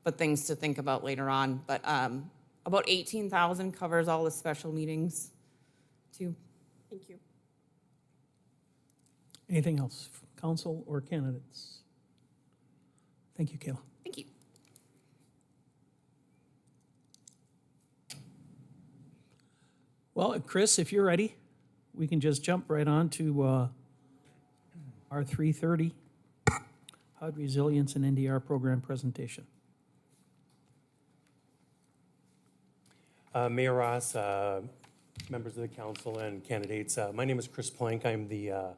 but things to think about later on. But about 18,000 covers all the special meetings too. Thank you. Anything else, from council or candidates? Thank you, Kayla. Thank you. Well, Chris, if you're ready, we can just jump right on to our 3:30 HUD Resilience and NDR program presentation. Mayor Ross, members of the council and candidates, my name is Chris Plank. I'm the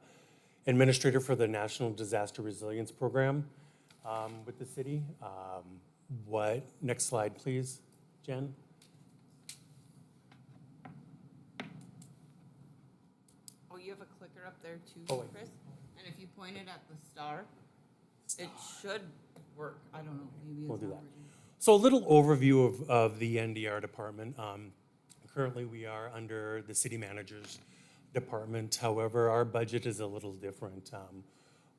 administrator for the National Disaster Resilience Program with the city. Next slide, please, Jen. Oh, you have a clicker up there too, Oh, wait. Chris? And if you point it at the star, it should work. I don't know, maybe it's We'll do not that. working. So a little overview of the NDR department. Currently, we are under the city manager's department. However, our budget is a little different.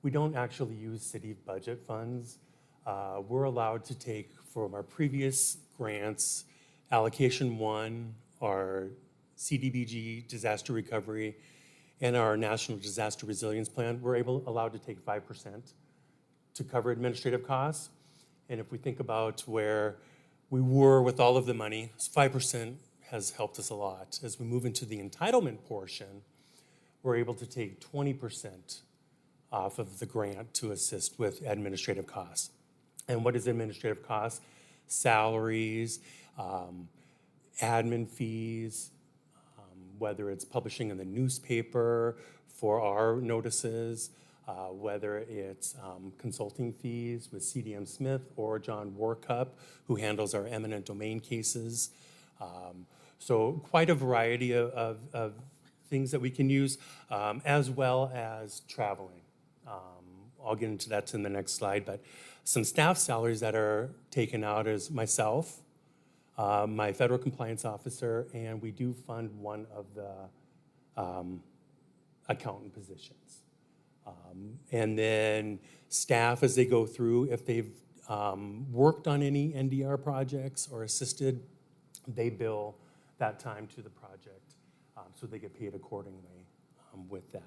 We don't actually use city budget funds. We're allowed to take from our previous grants, allocation 1, our CDBG disaster recovery, and our National Disaster Resilience Plan. We're allowed to take 5% to cover administrative costs. And if we think about where we were with all of the money, 5% has helped us a lot. As we move into the entitlement portion, we're able to take 20% off of the grant to assist with administrative costs. And what is administrative costs? Salaries, admin fees, whether it's publishing in the newspaper for our notices, whether it's consulting fees with CDM Smith or John Warcup, who handles our eminent domain cases. So quite a variety of things that we can use, as well as traveling. I'll get into that in the next slide, but some staff salaries that are taken out is myself, my federal compliance officer, and we do fund one of the accountant positions. And then staff, as they go through, if they've worked on any NDR projects or assisted, they bill that time to the project, so they get paid accordingly with that.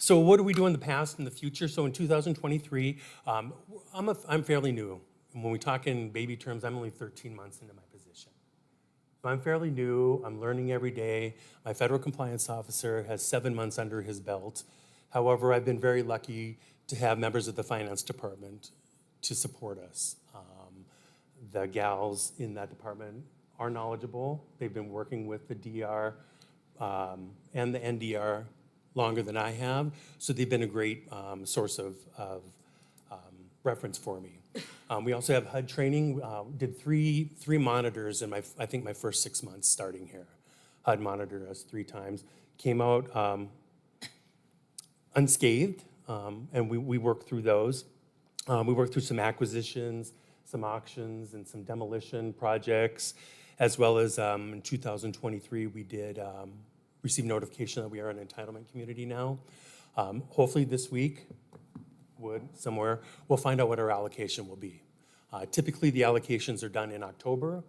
So what do we do in the past and the future? So in 2023, I'm fairly new. And when we talk in baby terms, I'm only 13 months into my position. So I'm fairly new, I'm learning every day. My federal compliance officer has 7 months under his belt. However, I've been very lucky to have members of the finance department to support us. The gals in that department are knowledgeable. They've been working with the DR and the NDR longer than I have, so they've been a great source of reference for me. We also have HUD training. Did three monitors in I think my first 6 months starting here. HUD monitored us 3 times. Came out unscathed, and we worked through those. We worked through some acquisitions, some auctions, and some demolition projects, as well as in 2023 we did receive notification that we are an entitlement community now. Hopefully this week, we'll find out what our allocation will be. Typically, the allocations are done in October.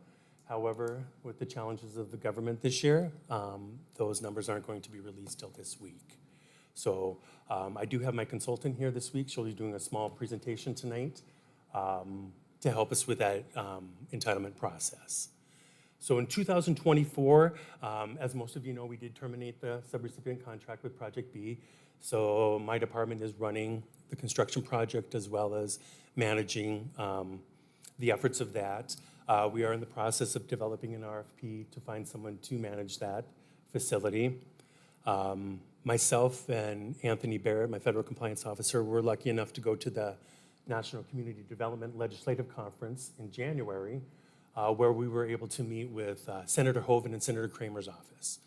However, with the challenges of the government this year, those numbers aren't going to be released till this week. So I do have my consultant here this week. She'll be doing a small presentation tonight to help us with that entitlement process. So in 2024, as most of you know, we did terminate the subrecipient contract with Project B. So my department is running the construction project as well as managing the efforts of that. We are in the process of developing an RFP to find someone to manage that facility. Myself and Anthony Barrett, my federal compliance officer, were lucky enough to go to the National Community Development Legislative Conference in January, where we were able to meet with Senator Hoeven and Senator Kramer's office.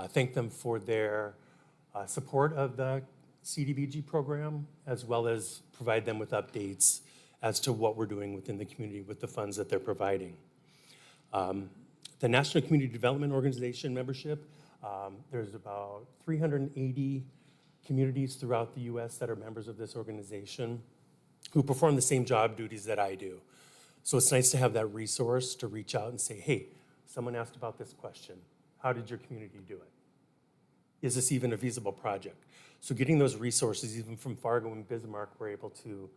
Thank them for their support of the CDBG program, as well as provide them with updates as to what we're doing within the community with the funds that they're providing. The National Community Development Organization membership, there's about 380 communities throughout the US that are members of this organization who perform the same job duties that I do. So it's nice to have that resource to reach out and say, hey, someone asked about this question. How did your community do it? Is this even a feasible project? So getting those resources, even from Fargo and Bismarck, we're able to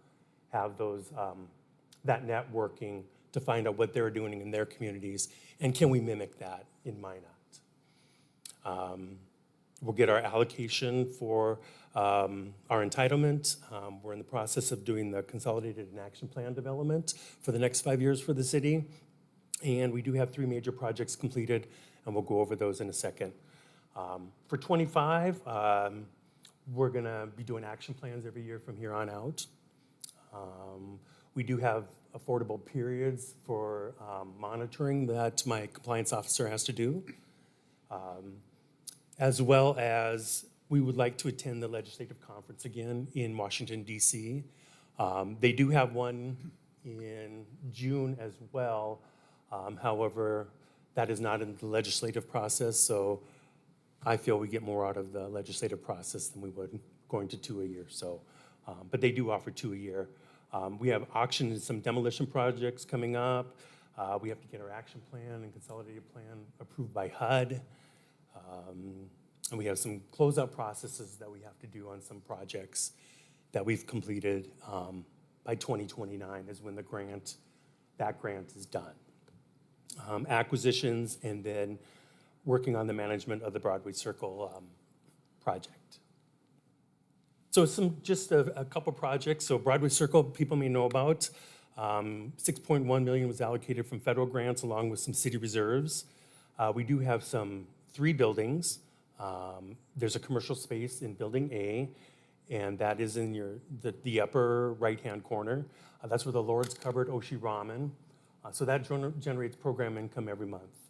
have those, that networking to find out what they're doing in their communities, and can we mimic that in Minot? We'll get our allocation for our entitlement. We're in the process of doing the consolidated and action plan development for the next 5 years for the city. And we do have 3 major projects completed, and we'll go over those in a second. For 25, we're gonna be doing action plans every year from here on out. We do have affordable periods for monitoring that my compliance officer has to do. As well as we would like to attend the legislative conference again in Washington, D.C. They do have one in June as well. However, that is not in the legislative process, so I feel we get more out of the legislative process than we would going to 2 a year. So, but they do offer 2 a year. We have auction and some demolition projects coming up. We have to get our action plan and consolidated plan approved by HUD. And we have some closeout processes that we have to do on some projects that we've completed by 2029 is when that grant is done. Acquisitions, and then working on the management of the Broadway Circle project. So just a couple projects. So Broadway Circle, people may know about. 6.1 million was allocated from federal grants along with some city reserves. We do have 3 buildings. There's a commercial space in Building A, and that is in the upper right-hand corner. That's where the Lord's Cupboard, Oshi Ramen. So that generates program income every month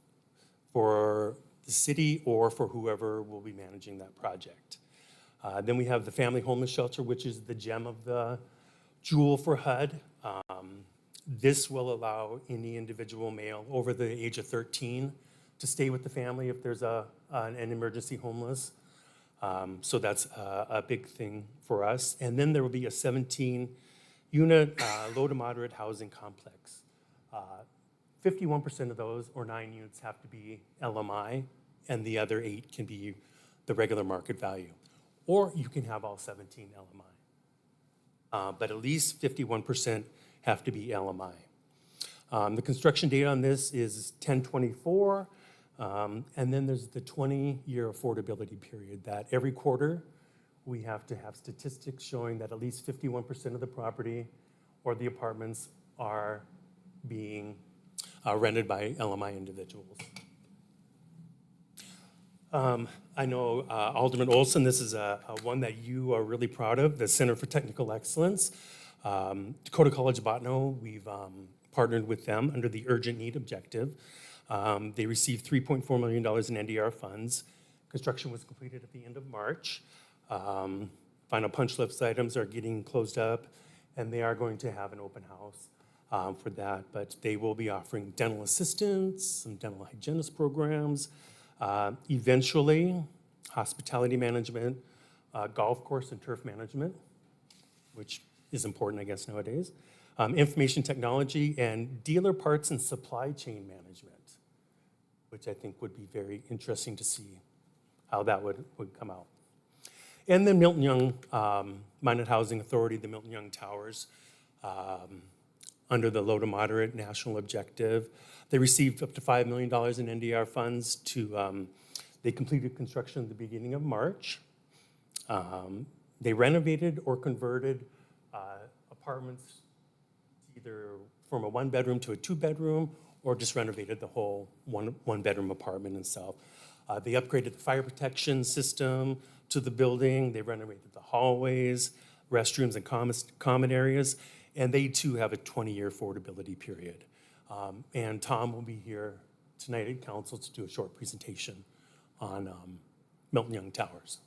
for the city or for whoever will be managing that project. Then we have the Family Homeless Shelter, which is the gem of the jewel for HUD. This will allow any individual male over the age of 13 to stay with the family if there's an emergency homeless. So that's a big thing for us. And then there will be a 17-unit low to moderate housing complex. 51% of those, or 9 units, have to be LMI, and the other 8 can be the regular market value. Or you can have all 17 LMI. But at least 51% have to be LMI. The construction date on this is 10/24, and then there's the 20-year affordability period that every quarter we have to have statistics showing that at least 51% of the property or the apartments are being rented by LMI individuals. I know Alderman Olson, this is a one that you are really proud of, the Center for Technical Excellence. Dakota College Botno, we've partnered with them under the Urgent Need Objective. They received $3.4 million in NDR funds. Construction was completed at the end of March. Final punch list items are getting closed up, and they are going to have an open house for that, but they will be offering dental assistance, some dental hygienist programs, eventually hospitality management, golf course and turf management, which is important, I guess, nowadays, information technology, and dealer parts and supply chain management, which I think would be very interesting to see how that would come out. And then Milton Young, Minot Housing Authority, the Milton Young Towers, under the low to moderate national objective. They received up to $5 million in NDR funds they completed construction at the beginning of March. They renovated or converted apartments either from a 1-bedroom to a 2-bedroom, or just renovated the whole one-bedroom apartment itself. They upgraded the fire protection system to the building. They renovated the hallways, restrooms, and common areas. And they too have a 20-year affordability period. And Tom will be here tonight at council to do a short presentation on Milton Young Towers.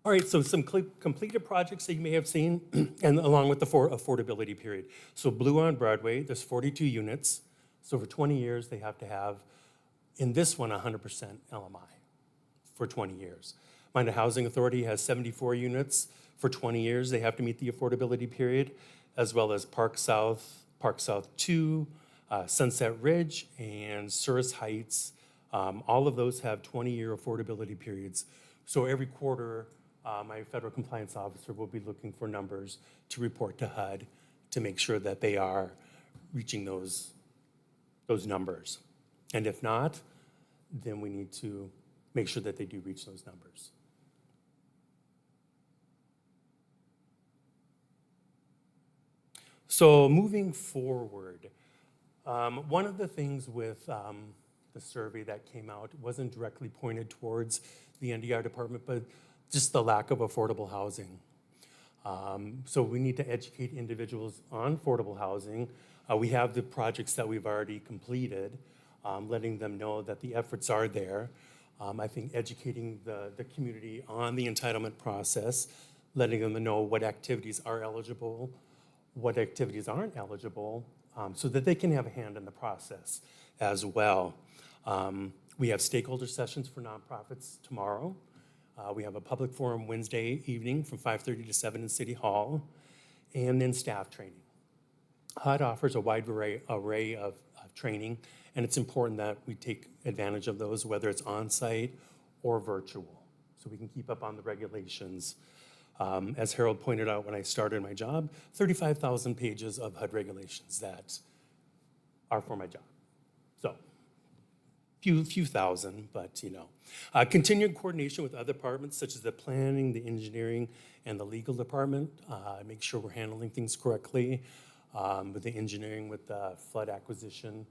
All right, so some completed projects that you may have seen, and along with the affordability period. So Blue on Broadway, there's 42 units. So for 20 years, they have to have, in this one, 100% LMI for 20 years. Minot Housing Authority has 74 units. For 20 years, they have to meet the affordability period, as well as Park South 2, Sunset Ridge, and Souris Heights. All of those have 20-year affordability periods. So every quarter, my federal compliance officer will be looking for numbers to report to HUD to make sure that they are reaching those numbers. And if not, then we need to make sure that they do reach those numbers. So moving forward, one of the things with the survey that came out wasn't directly pointed towards the NDR department, but just the lack of affordable housing. So we need to educate individuals on affordable housing. We have the projects that we've already completed, letting them know that the efforts are there. I think educating the community on the entitlement process, letting them know what activities are eligible, what activities aren't eligible, so that they can have a hand in the process as well. We have stakeholder sessions for nonprofits tomorrow. We have a public forum Wednesday evening from 5:30 to 7 in City Hall, and then staff training. HUD offers a wide array of training, and it's important that we take advantage of those, whether it's on-site or virtual, so we can keep up on the regulations. As Harold pointed out when I started my job, 35,000 pages of HUD regulations that are for my job. So, few thousand, but you know. Continued coordination with other departments such as the planning, the engineering, and the legal department. Make sure we're handling things correctly. With the engineering, with the flood acquisition,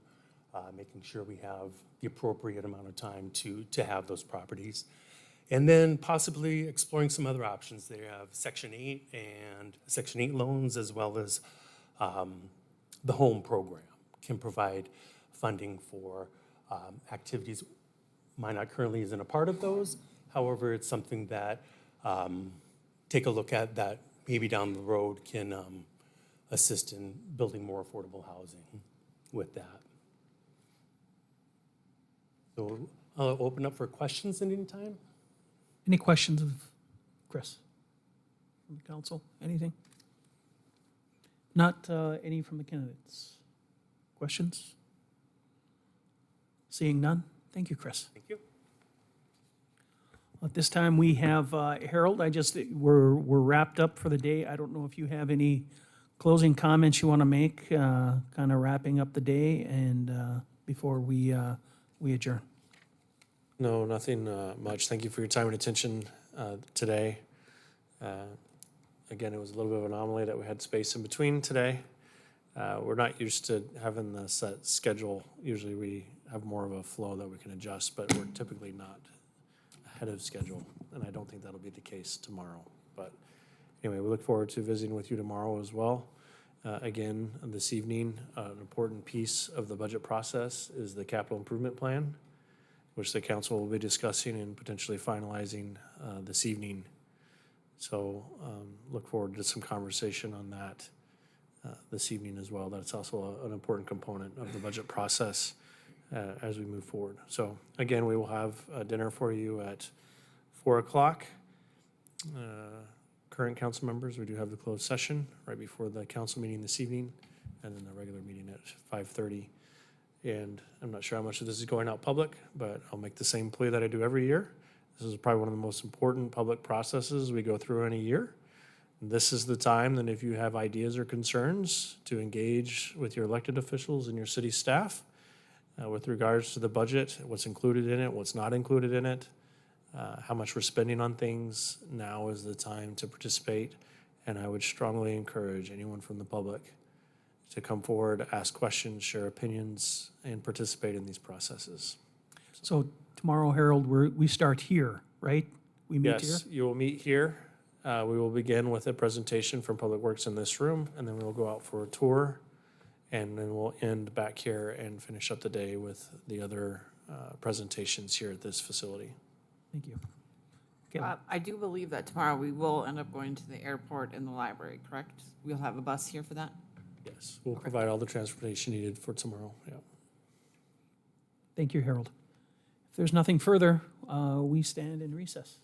making sure we have the appropriate amount of time to have those properties. And then possibly exploring some other options. They have Section 8 and Section 8 loans, as well as the home program can provide funding for activities. Minot currently isn't a part of those. However, it's something that take a look at that maybe down the road can assist in building more affordable housing with that. So I'll open up for questions at any time. Any questions of Chris from the council? Anything? Not any from the candidates? Questions? Seeing none? Thank you, Chris. Thank you. At this time, we have Harold. We're wrapped up for the day. I don't know if you have any closing comments you want to make, kind of wrapping up the day and before we adjourn. No, nothing much. Thank you for your time and attention today. Again, it was a little bit of an anomaly that we had space in between today. We're not used to having the set schedule. Usually we have more of a flow that we can adjust, but we're typically not ahead of schedule, and I don't think that'll be the case tomorrow. But anyway, we look forward to visiting with you tomorrow as well. Again, this evening, an important piece of the budget process is the capital improvement plan, which the council will be discussing and potentially finalizing this evening. So look forward to some conversation on that this evening as well. That's also an important component of the budget process as we move forward. So again, we will have dinner for you at 4 o'clock. Current council members, we do have the closed session right before the council meeting this evening, and then the regular meeting at 5:30. And I'm not sure how much of this is going out public, but I'll make the same plea that I do every year. This is probably one of the most important public processes we go through in a year. This is the time that if you have ideas or concerns to engage with your elected officials and your city staff with regards to the budget, what's included in it, what's not included in it, how much we're spending on things. Now is the time to participate, and I would strongly encourage anyone from the public to come forward, ask questions, share opinions, and participate in these processes. So tomorrow, Harold, we start here, right? We meet here? Yes, you will meet here. We will begin with a presentation from Public Works in this room, and then we will go out for a tour, and then we'll end back here and finish up the day with the other presentations here at this facility. Thank you. Okay. I do believe that tomorrow we will end up going to the airport and the library, correct? We'll have a bus here for that? Yes, we'll provide all the transportation needed for tomorrow, yeah. Thank you, Harold. If there's nothing further, we stand in recess.